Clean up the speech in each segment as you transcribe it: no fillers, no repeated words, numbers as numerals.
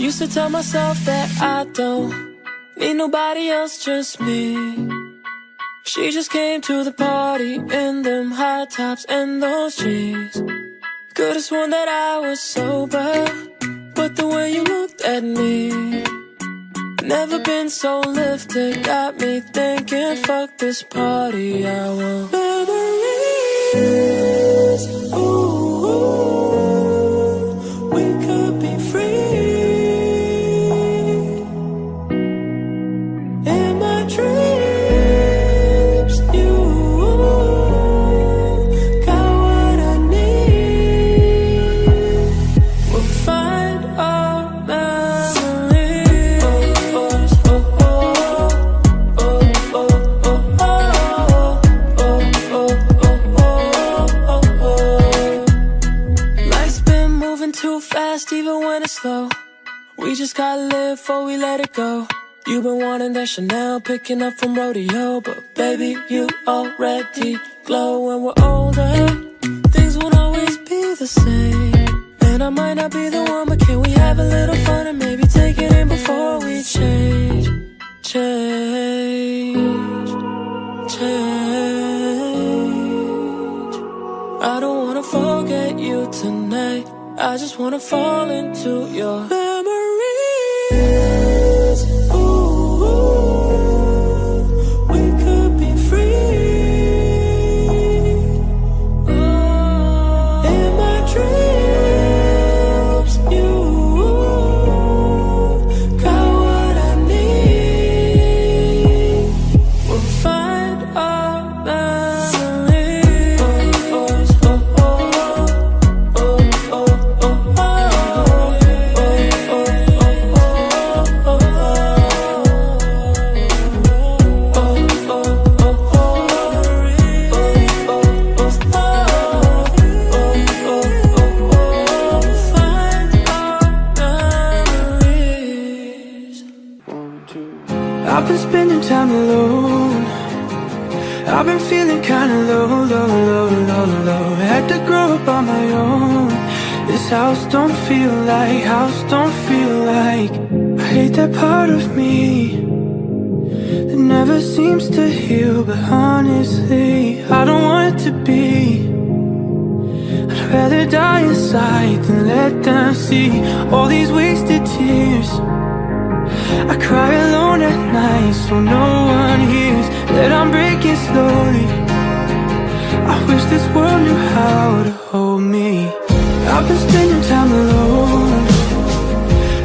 Used to tell myself that I don't need nobody else, just me. She just came to the party in them high tops and those jeans. Could've sworn that I was sober, but the way you looked at me, never been so lifted, got me thinking, fuck this party, I want memories. Ooh, we could be free. In my dreams, you got what I need. We'll find our memories. Life's been moving too fast even when it's slow. We just gotta live before we let it go. You've been wanting that Chanel, picking up from rodeo, but baby, you already glow. When we're older, things won't always be the same, and I might not be the one, but can we have a little fun and maybe take it in before we change, change, change. I don't wanna forget you tonight, I just wanna fall into your memories. I've been spending time alone. I've been feeling kinda low, low, low, low, low. Had to grow up on my own. This house don't feel like, house don't feel like. I hate that part of me that never seems to heal, but honestly, I don't want it to be. I'd rather die inside than let them see all these wasted tears. I cry alone at night so no one hears that I'm breaking slowly. I wish this world knew how to hold me. I've been spending time alone.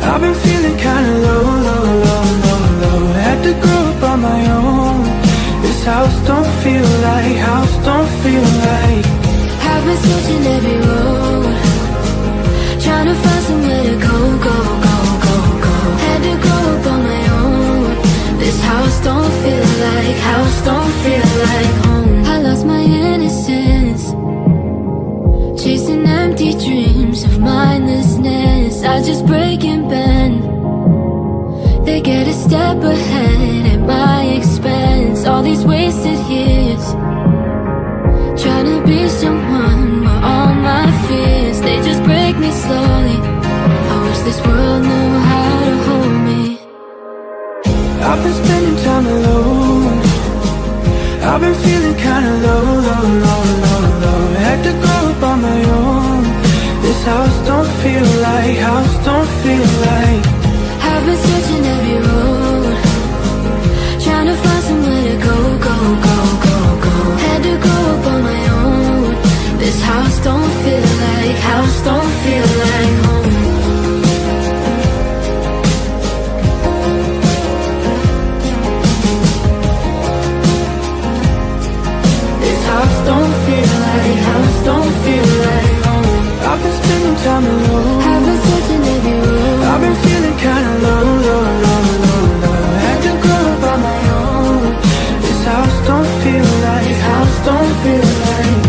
I've been feeling kinda low, low, low, low, low. Had to grow up on my own. This house don't feel like, house don't feel like. I've been searching every road, trying to find somewhere to go, go, go, go, go. Had to grow up on my own. This house don't feel like, house don't feel like home. I lost my innocence, chasing empty dreams of mindlessness. I just break and bend, they get a step ahead at my expense. All these wasted years, trying to be someone, but all my fears, they just break me slowly. I wish this world knew how to hold me. I've been spending time alone. I've been feeling kinda low, low, low, low, low. Had to grow up on my own. This house don't feel like, house don't feel like. I've been searching every road, trying to find somewhere to go, go, go, go, go. Had to grow up on my own. This house don't feel like, house don't feel like home. House don't feel like, house don't feel like home. I've been spending time alone. I've been searching every road. I've been feeling kinda low, low, low, low, low. Had to grow up on my own. This house don't feel like, house don't feel like.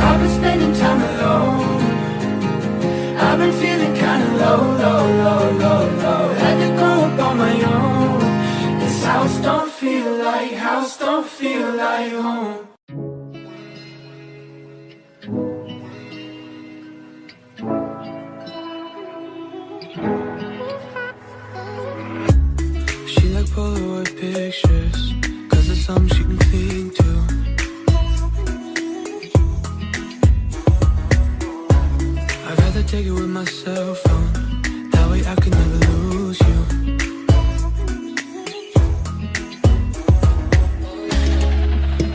I've been spending time alone. I've been feeling kinda low, low, low, low, low. Had to grow up on my own. This house don't feel like, house don't feel like home. some she can cling to. I'd rather take it with my cell phone. That way I can never lose you.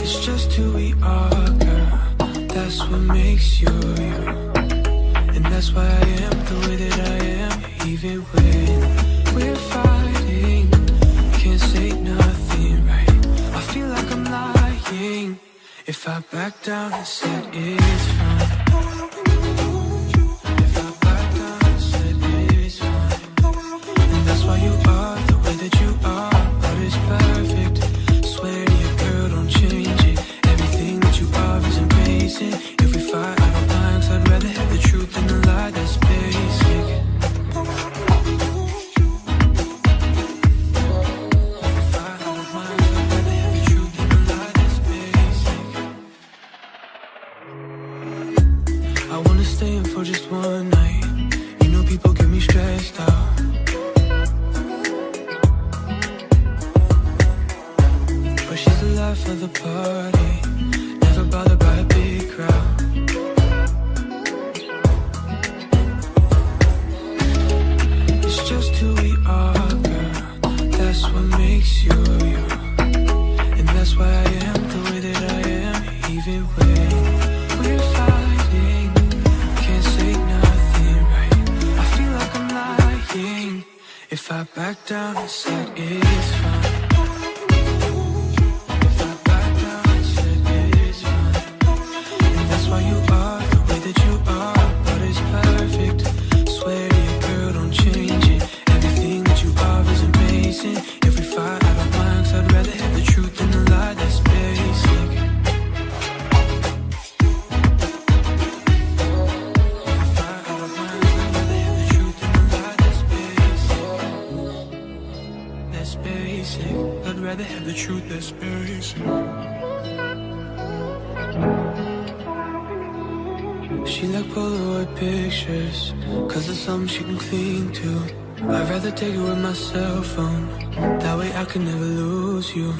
It's just who we are, girl. That's what makes you you. And that's why I am the way that I am. Even when we're fighting, can't say nothing right. I feel like I'm lying if I back down and said it's fine. If I back down and said it's fine. And that's why you are the way that you are. But it's perfect. Swear to you, girl, don't change it. Everything that you are is amazing. If we fight, I don't mind, 'cause I'd rather have the truth than the lie. That's basic. Staying for just one night. You know people get me stressed out. But she's the life of the party, never bothered by a big crowd. It's just who we are, girl. That's what makes you you. And that's why I am the way that I am. Even when we're fighting, can't say nothing right. I feel like I'm lying if I back down and said it's fine. If I back down and said it's fine. And that's why you are the way that you are. But it's perfect. Swear to you, girl, don't change it. Everything that you are is amazing. If we fight, I don't mind, 'cause I'd rather have the truth than the lie. That's basic. I'd rather have the truth that's basic. She like Polaroid pictures, 'cause it's something she can cling to. I'd rather take it with my cell phone. That way I can never lose you.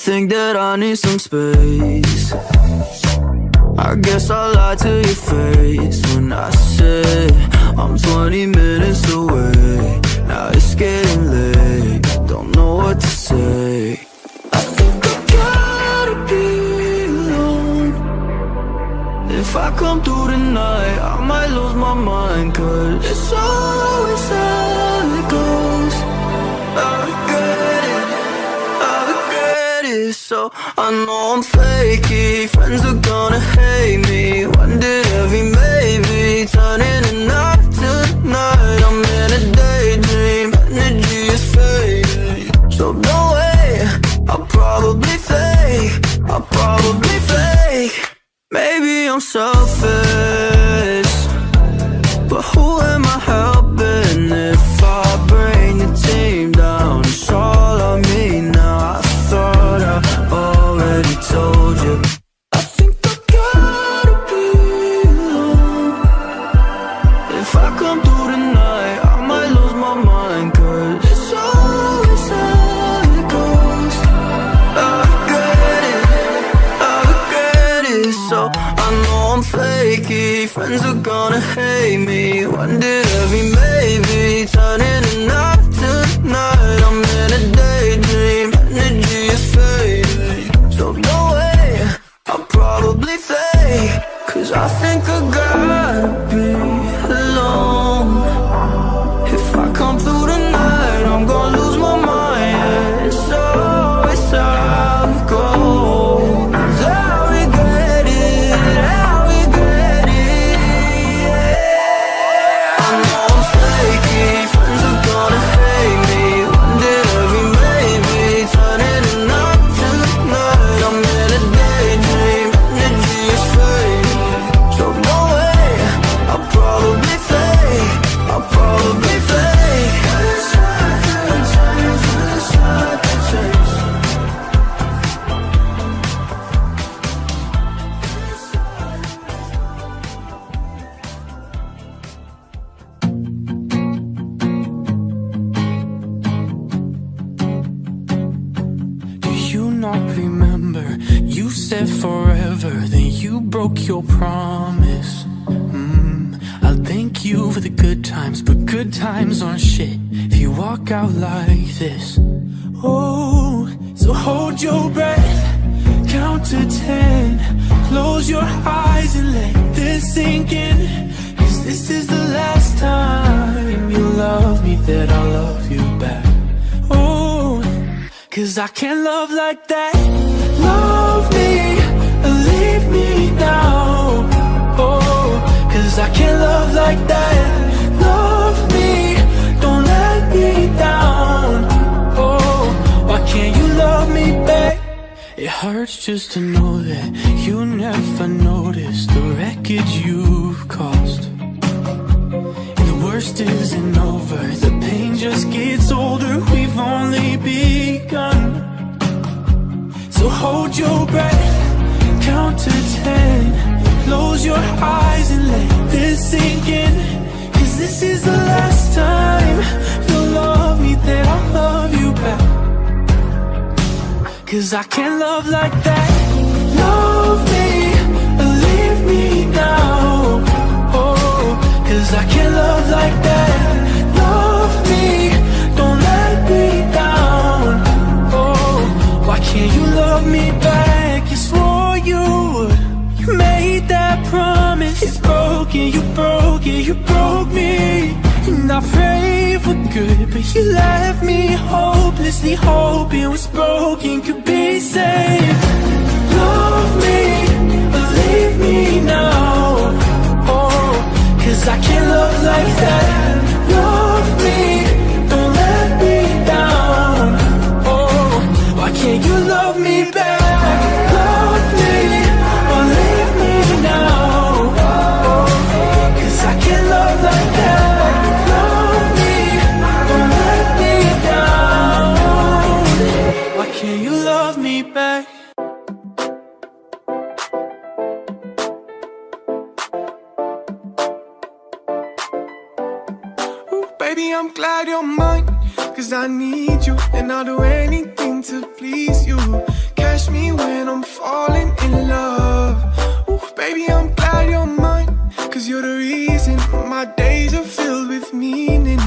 think that I need some space. I guess I lied to your face when I said I'm 20 minutes away. Now it's getting late, don't know what to say. I think I gotta be alone. If I come through tonight, I might lose my mind, 'cause it's always how it goes. I regret it, so I know I'm fakey. Friends are gonna hate me. When did every maybe turn into not tonight? I'm in a daydream, energy is fading. So don't wait, I'll probably fake. Maybe I'm selfish, but who am I helping if I bring the team down? It's all on me now. I thought I already told you. I think I gotta be alone. If I come through tonight, I might lose my mind, 'cause it's always how it goes. I regret it, so I know I'm fakey. Friends are gonna hate me. When did every maybe turn into not tonight? I'm in a daydream, energy is fading. So don't wait, I'll probably fake, 'cause I think I gotta be alone. If I come through tonight, I'm gonna lose my mind. Yeah, it's always how it goes. I regret it, yeah. I know I'm flaky, friends are gonna hate me. One day every maybe turn into not tonight. I'm in a daydream, energy is fading. So don't wait, I'll probably fake. Do you not remember? You said forever, then you broke your promise. I'll thank you for the good times, but good times aren't shit if you walk out like this. Oh, so hold your breath, count to 10, close your eyes and let this sink in. 'Cause this is the last time you love me, that I'll love you back. Oh, 'cause I can't love like that. Love me and leave me now. Oh, 'cause I can't love like that. Love me, don't let me down. Oh, why can't you love me back? It hurts just to know that you never noticed the wreckage you've caused. And the worst isn't over, the pain just gets older. We've only begun. So hold your breath, count to 10, close your eyes and let this sink in. 'Cause this is the last time you'll love me, that I'll love you back. 'Cause I can't love like that. Love me and leave me now. Oh, 'cause I can't love like that. Love me, don't let me down. Oh, why can't you love me back? You swore you would, you made that promise. It's broken, you broke it, you broke me. And I prayed for good, but you left me hopelessly hoping what's broken could be saved. Love me, but leave me now. Oh, 'cause I can't love like that. Love me, don't let me down. Oh, why can't you love me back? Love me, or leave me now. Oh, 'cause I can't love like that. Love me, don't let me down. Why can't you love me back? Ooh, baby, I'm glad you're mine, 'cause I need you, and I'll do anything to please you. Catch me when I'm falling in love. Ooh, baby, I'm glad you're mine, 'cause you're the reason my days are filled with meaning.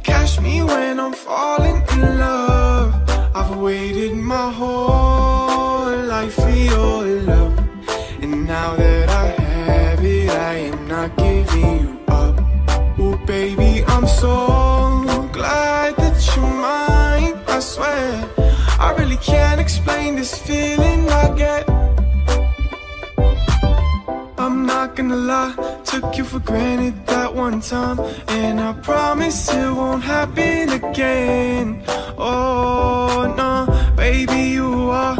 Catch me when I'm falling in love. I've waited my whole life for your love, and now that I have it, I am not giving you up. Ooh, baby, I'm so glad that you're mine. I swear, I really can't explain this feeling I get. I'm not gonna lie, took you for granted that one time, and I promise it won't happen again. Oh no, baby, you are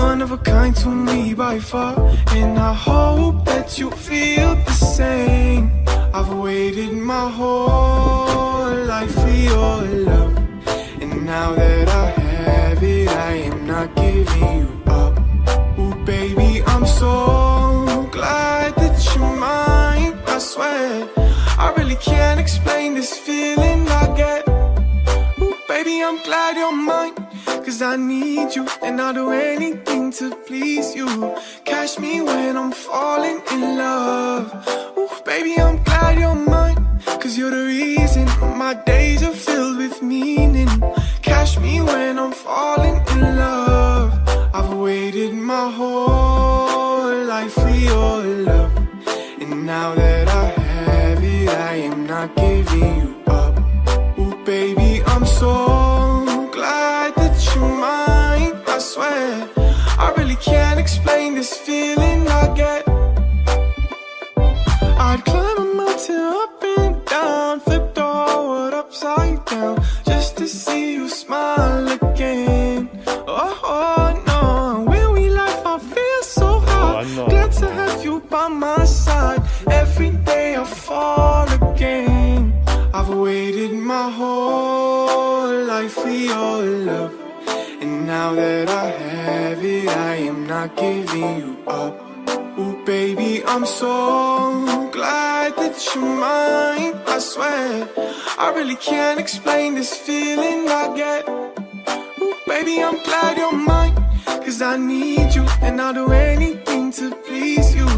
one of a kind to me by far, and I hope that you feel the same. I've waited my whole life for your love, and now that I have it, I am not giving you up. Ooh, baby, I'm so glad that you're mine. I swear, I really can't explain this feeling I get. Ooh, baby, I'm glad you're mine, 'cause I need you, and I'll do anything to please you. Catch me when I'm falling in love. Ooh, baby, I'm glad you're mine, 'cause you're the reason my days are filled with meaning. Catch me when I'm falling in love. I've waited my whole life for your love, and now that I have it, I am not giving you up. Ooh, baby, I'm so glad that you're mine. I swear, I really can't explain this feeling I get. I'd climb a mountain up and down, flip the whole world upside down, just to see you smile again. Oh, oh no, when we laugh I feel so high. Glad to have you by my side. Every day I fall again. I've waited my whole life for your love, and now that I have it, I am not giving you up. Ooh, baby, I'm so glad that you're mine. I swear, I really can't explain this feeling I get. Ooh, baby, I'm glad you're mine, 'cause I need you, and I'll do anything to please you.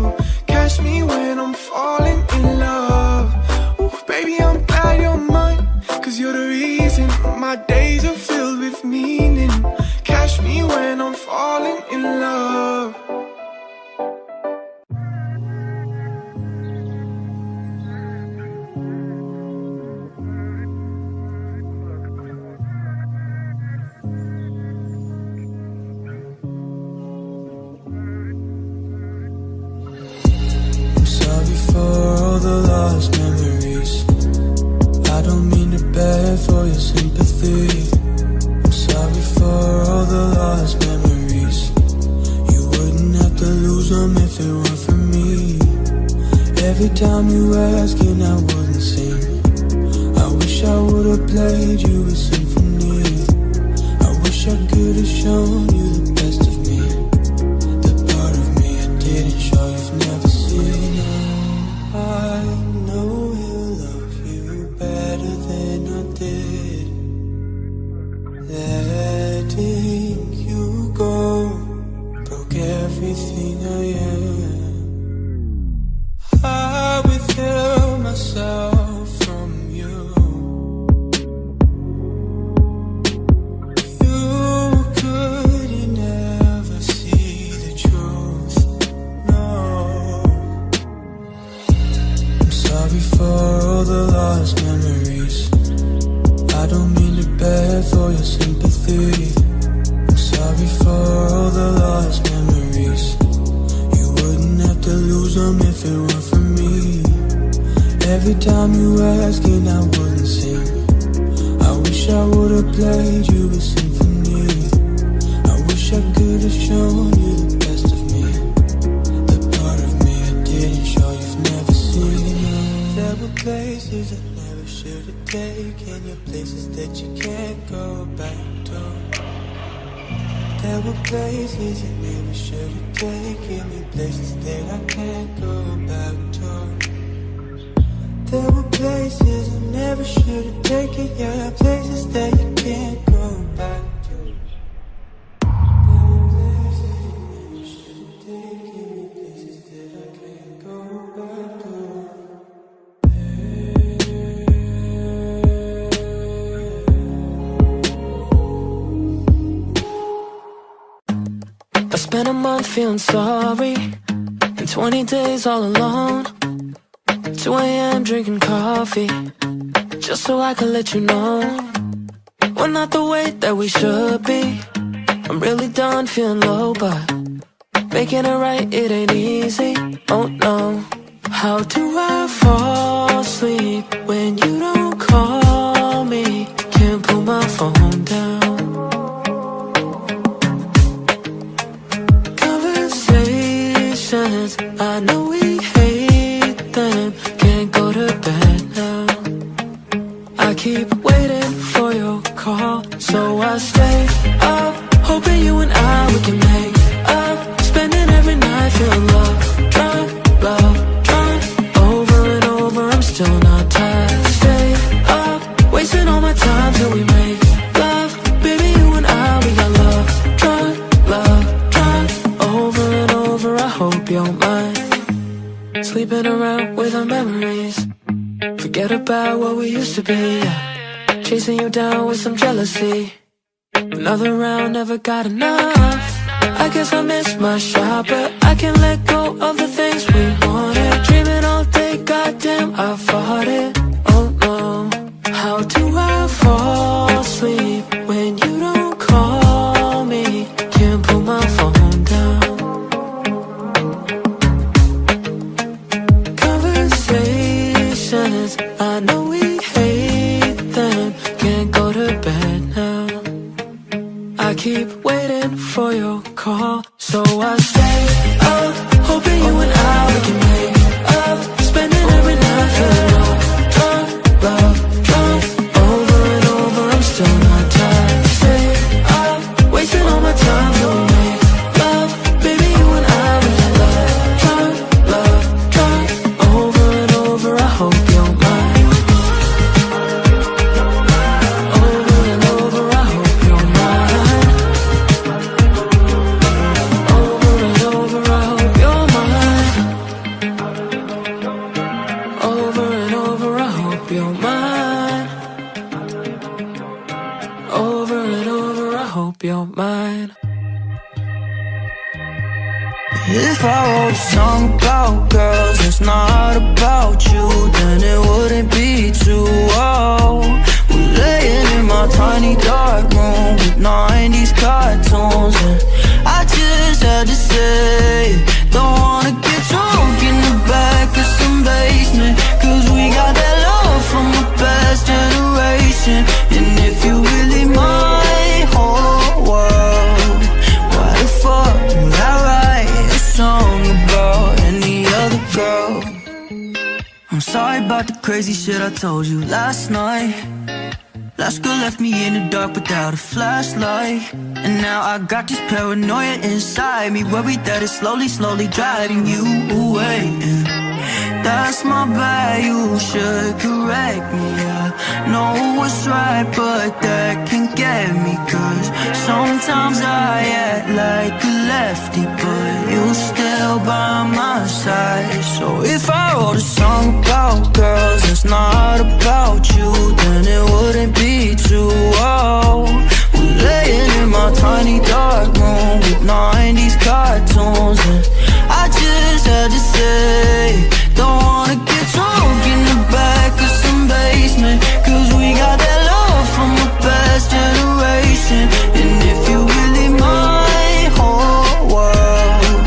Catch me when I'm falling in love. Ooh, baby, I'm glad you're mine, 'cause you're the reason my days are filled with meaning. Catch me when I'm falling in love. For all the lost memories, I don't mean to beg for your sympathy. I'm sorry for all the lost memories. You wouldn't have to lose them if it weren't for me. Every time you ask and I wouldn't sing, I wish I would've played you a symphony. I wish I could've shown you the best of me, the part of me I didn't show you've never seen. I know he'll love you better than I did. Letting you go broke everything I am. I withheld myself from you. You couldn't ever see the truth, no. Sorry for all the lost memories. I don't mean to beg for your sympathy. I'm sorry for all the lost memories. You wouldn't have to lose them if it weren't for me. Every time you ask and I wouldn't sing, I wish I would've played you a symphony. I wish I could've shown you the best of me, the part of me I didn't show you've never seen. There were places I never should have taken you, places that you can't go back to. There were places you never should have taken me, places that I can't go back to. There were places I never should have taken you, places that you can't go back to. There were places spent a month feeling sorry, and 20 days all alone. 2 a.m. drinking coffee, just so I could let you know we're not the way that we should be. I'm really done feeling low, but making it right, it ain't easy. Oh no. How do I fall asleep when you don't call me? Can't put my phone down. Conversations, I know we hate them. Can't go to bed now. I keep waiting for your call, so I stay up, hoping you and we can make up. Spending every night feeling love drunk, over and over. I'm still not tired. Stay up, wasting all my time till we make love. Baby, you and we got love drunk, over and over. I hope you're mine. Sleeping around with our memories, forget about what we used to be, yeah. Chasing you down with some jealousy, another round, never got enough. I guess I missed my shot, but I can't let go of the things we wanted. Dreaming all day, goddamn, I fought it. Oh no. How do I fall asleep when you don't call me? Can't put my phone down. Conversations, I know we hate them. Can't go to bed now. I keep waiting for your call, so I stay up, hoping you and we can make up. Spending every night feeling love drunk, over and over. I'm still not tired. Stay up, wasting all my time till we make love. Baby, you and we got love drunk, over and over. I hope you're mine. Over and over, I hope you're mine. Over and over, I hope you're mine. Over and over, I hope you're mine. Over and over, I hope you're mine. If I wrote a song about girls that's not about you, then it wouldn't be too old. We're laying in my tiny dark room with 90s cartoons, and I just had to say, don't wanna get drunk in the back of some basement, cause we got that love from the past generation. And if you really my whole world, why the fuck would I write a song about any other girl? I'm sorry about the crazy shit I told you last night. Last girl left me in the dark without a flashlight, and now I got this paranoia inside me, worried that it's slowly driving you away. And that's my bad, you should correct me. I know what's right, but that can get me, cause sometimes I act like a lefty, but you still by my side. So if I wrote a song about girls that's not about you, then it wouldn't be too old. We're laying in my tiny dark room with 90s cartoons, and I just had to say, don't wanna get drunk in the back of some basement, cause we got that love from the past generation. And if you really my whole world,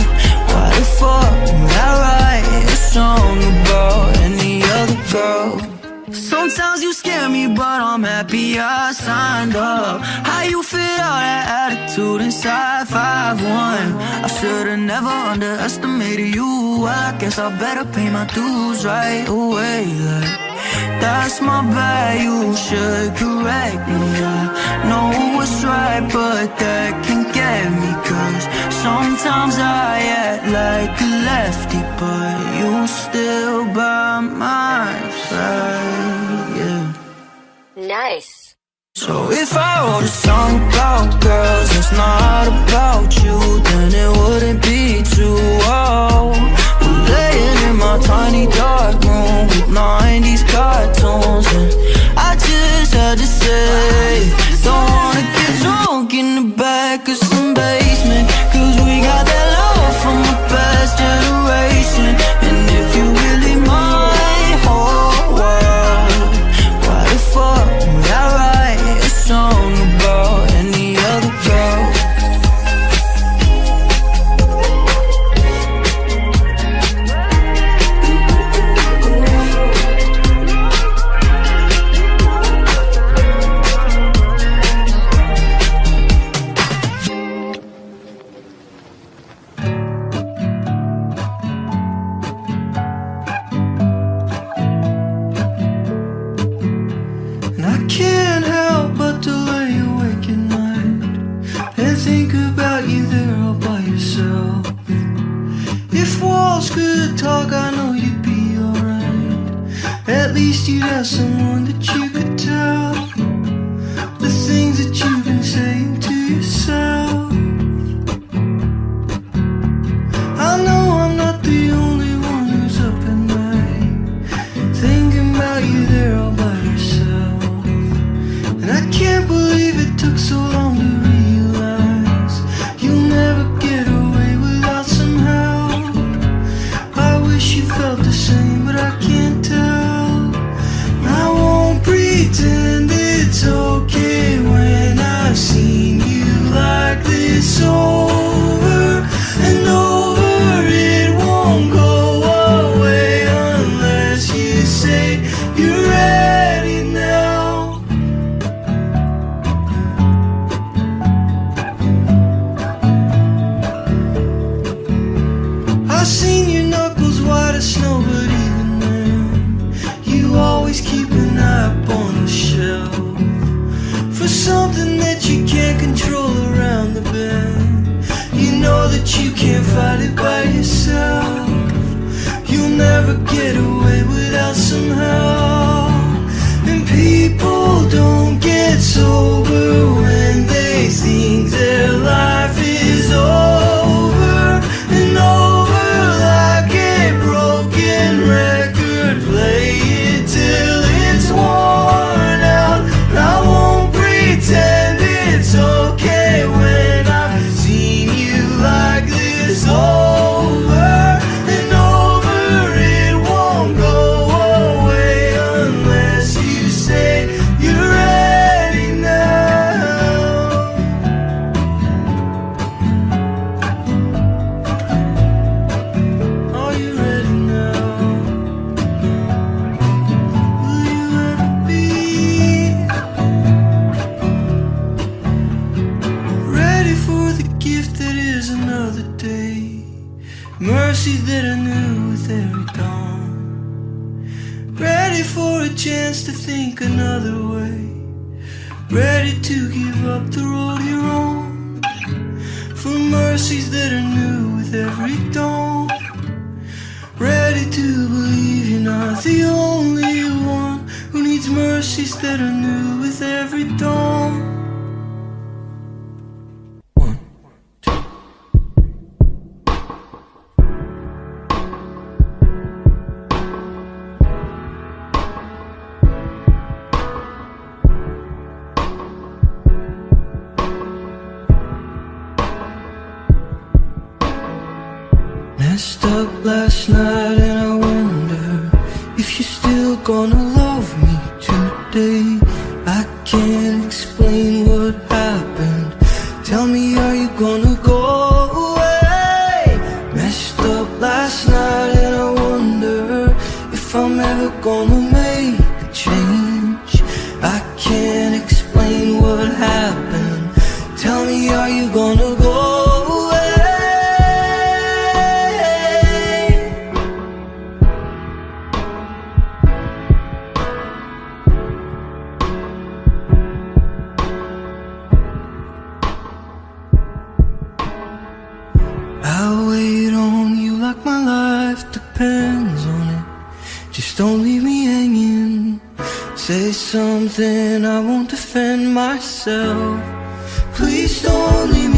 why the fuck would I write a song about any other girl? Sometimes you scare me, but I'm happy I signed up. How you fit all that attitude inside 5'1"? I should've never underestimated you. I guess I better pay my dues right away. Like, that's my bad, you should correct me. I know what's right, but that can get me, cause sometimes I act like a lefty, but you still by my side, yeah. Nice. So if I wrote a song about girls that's not about you, then it wouldn't be too old. We're laying in my tiny dark room with 90s cartoons, and I just had to say, don't wanna get drunk in the back of some basement, cause we got and think about you there all by yourself. If walls could talk, I know you'd be alright. At least you'd have someone that you could tell the things that you've been saying to yourself. I know I'm not the only one who's up at night thinking about you there all by yourself. And I can't believe it took so long to realize you'll never get away without some help. I wish you felt the same, but I can't tell. I won't pretend it's okay when I've seen you like this over and over. It won't go away unless you say you're ready now. I've seen your knuckles white as snow, but even then you always keep an eye up on the shelf for something that you can't control around the bend. You know that you can't fight it by yourself. You'll never get away without some help. And people don't get sober when they think their life is over and over like a broken record. Play it till it's worn out. I won't pretend it's okay when I've seen you like this over and over. It won't go away unless you say you're ready now. Are you ready now? Will you ever be ready for the gift that is another day? Mercy that I knew with every dawn. Ready for a chance to think another way. Ready to give up the road you're on. For mercies that are new with every dawn. Ready to believe you're not the only one who needs mercies that are new with every dawn. One, two. Messed up last night and I wonder if you're still gonna love me today. I can't explain what happened. Tell me, are you gonna go away? Messed up last night and I wonder if I'm ever gonna make a change. I can't explain what happened. Tell me, are you gonna go away? I'll wait on you like my life depends on it. Just don't leave me hanging. Say something, I won't defend myself. Please don't leave me